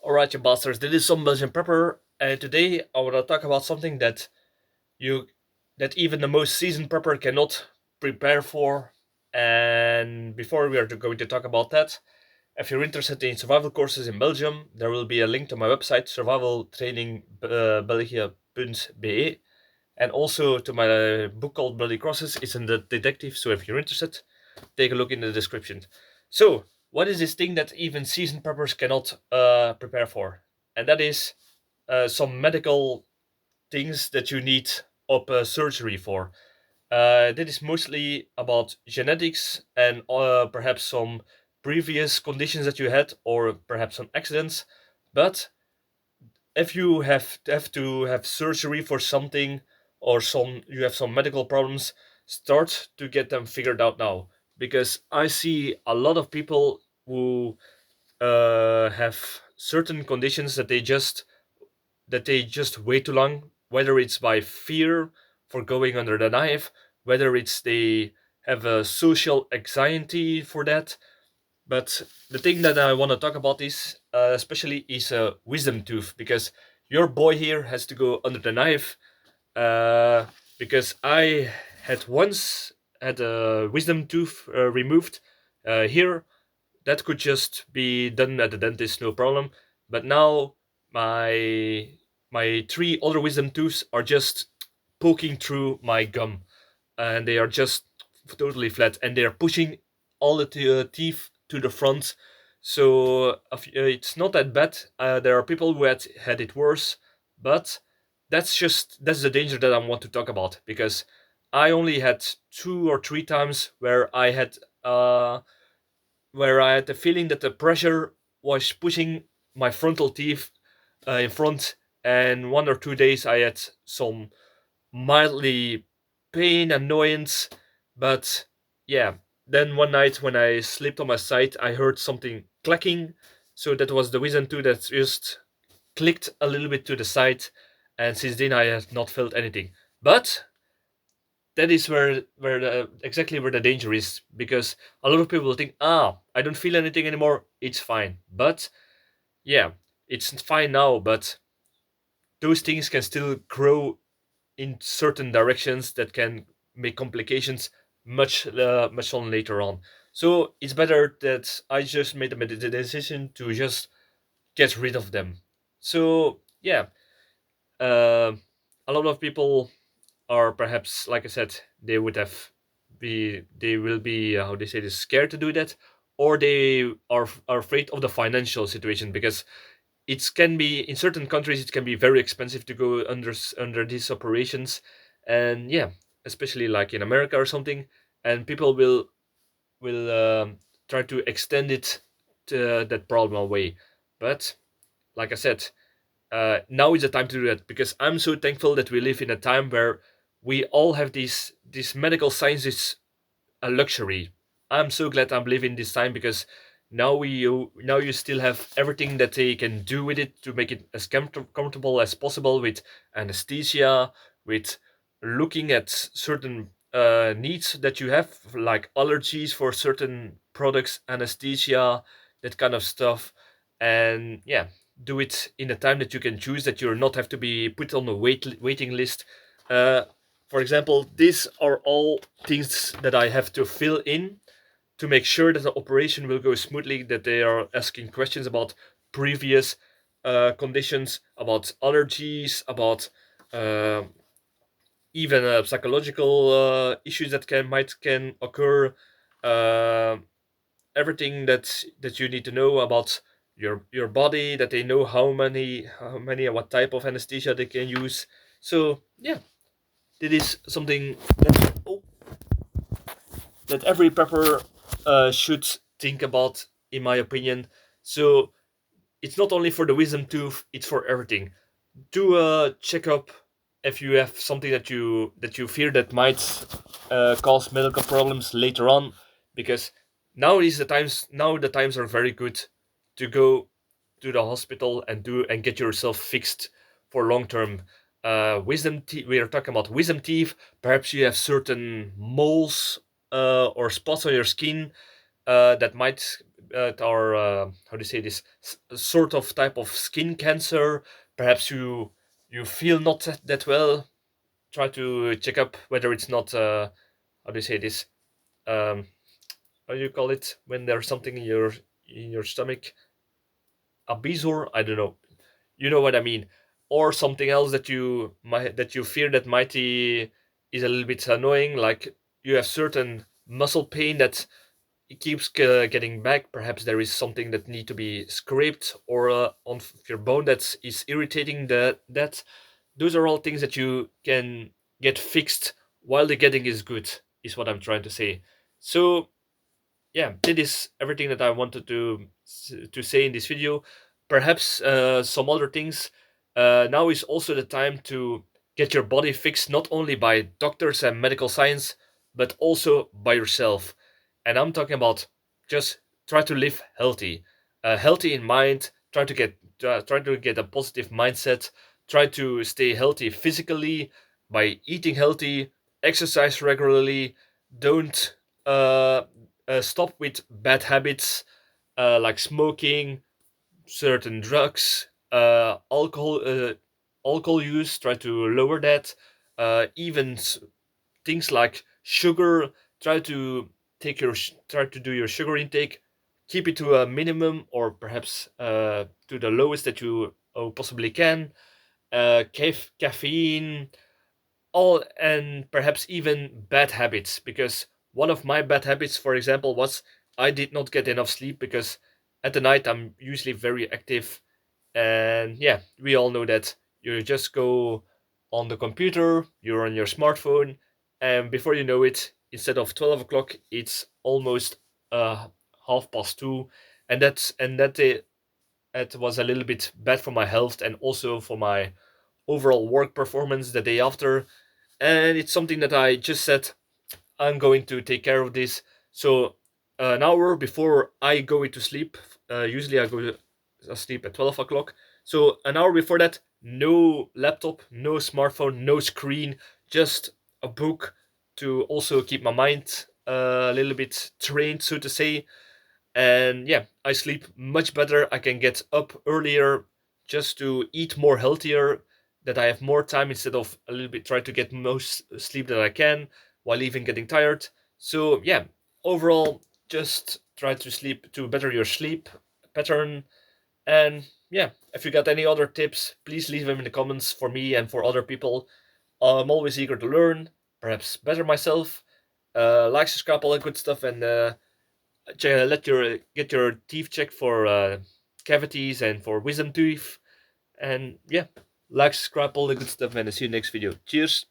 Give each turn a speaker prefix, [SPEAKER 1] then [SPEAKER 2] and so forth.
[SPEAKER 1] Alright, you bastards, this is Some-Belgian-prepper, and today I want to talk about something you that even the most seasoned prepper cannot prepare for. And before we are going to talk about that, if you're interested in survival courses in Belgium, there will be a link to my website, survivaltrainingbelgië.be, and also to my book called Bloody Crosses. It's in the detective, so if you're interested, take a look in the description. So, what is this thing that even seasoned preppers cannot prepare for? And that is some medical things that you need up surgery for. That is mostly about genetics and perhaps some previous conditions that you had, or perhaps some accidents. But if you have to have surgery for something, or you have some medical problems, start to get them figured out now, because I see a lot of people who have certain conditions that they just wait too long, whether it's by fear for going under the knife, whether it's they have a social anxiety for that. But the thing that I want to talk about is, especially, is a wisdom tooth, because your boy here has to go under the knife. Uh, because I had once had a wisdom tooth removed here. That could just be done at the dentist, no problem. But now my my three other wisdom tooths are just poking through my gum, and they are just totally flat, and they are pushing all the teeth to the front. So it's not that bad. There are people who had it worse, but that's the danger that I want to talk about, because I only had 2 or 3 times uh, where I had the feeling that the pressure was pushing my frontal teeth in front, and 1 or 2 days I had some mildly pain, annoyance, but yeah. Then one night when I slept on my side, I heard something clacking. So that was the wisdom too that just clicked a little bit to the side, and since then I have not felt anything. But that is exactly where the danger is, because a lot of people will think, I don't feel anything anymore, it's fine. But yeah, it's fine now, but those things can still grow in certain directions that can make complications much on later on. So it's better that I just made the decision to just get rid of them. So yeah, uh, a lot of people are, perhaps, like I said, they will be, how they say this, scared to do that, or they are afraid of the financial situation, because it can be, in certain countries it can be very expensive to go under these operations. And yeah, especially like in America or something, and people will try to extend it to that problem away. But like I said, now is the time to do that, because I'm so thankful that we live in a time where we all have these medical science is a luxury. I'm so glad I'm living this time, because now you still have everything that they can do with it to make it as comfortable as possible, with anesthesia, with looking at certain needs that you have, like allergies for certain products, anesthesia, that kind of stuff. And yeah, do it in a time that you can choose, that you're not have to be put on a waiting list. uh, for example, these are all things that I have to fill in to make sure that the operation will go smoothly, that they are asking questions about previous conditions, about allergies, about uh, even psychological issues that can occur. Uh, Everything that you need to know about your body, that they know how many and what type of anesthesia they can use. So yeah, it is something that every prepper should think about, in my opinion. So it's not only for the wisdom tooth; it's for everything. Do a checkup if you have something that you fear that might cause medical problems later on, because now the times are very good to go to the hospital and get yourself fixed for long term. Wisdom teeth. We are talking about wisdom teeth. Perhaps you have certain moles or spots on your skin that might our how do you say this sort of type of skin cancer. Perhaps you feel not that well. Try to check up whether it's not how do you say this um, how do you call it when there's something in your stomach, a bezoar, I don't know, you know what I mean, or something else that you fear that is a little bit annoying, like you have certain muscle pain that it keeps getting back. Perhaps there is something that need to be scraped, or on your bone that is irritating that. Those are all things that you can get fixed while the getting is good, is what I'm trying to say. So yeah, that is everything that I wanted to say in this video. Perhaps some other things. Now is also the time to get your body fixed, not only by doctors and medical science, but also by yourself. And I'm talking about just try to live healthy, healthy in mind. Try to get a positive mindset. Try to stay healthy physically by eating healthy, exercise regularly. Don't uh, stop with bad habits like smoking, certain drugs, alcohol use. Try to lower that. Even things like sugar. Try to try to do your sugar intake. Keep it to a minimum, or perhaps to the lowest that you possibly can. Caffeine, all, and perhaps even bad habits, because one of my bad habits, for example, was I did not get enough sleep, because at the night I'm usually very active. And yeah, we all know that you just go on the computer, you're on your smartphone, and before you know it, instead of 12 o'clock, it's almost 2:30. And that was a little bit bad for my health, and also for my overall work performance the day after. And it's something that I just said I'm going to take care of this. So an hour before I go into sleep, usually I go to sleep at 12 o'clock. So an hour before that, no laptop, no smartphone, no screen, just a book to also keep my mind a little bit trained, so to say. And yeah, I sleep much better. I can get up earlier just to eat more healthier, that I have more time instead of a little bit try to get most sleep that I can while even getting tired. So yeah, overall, just try to sleep to better your sleep pattern. And yeah, if you got any other tips, please leave them in the comments for me and for other people. I'm always eager to learn, perhaps better myself. Like, subscribe, all that good stuff, and let your get your teeth checked for cavities and for wisdom teeth. And yeah, like, subscribe, all the good stuff, and I'll see you next video. Cheers.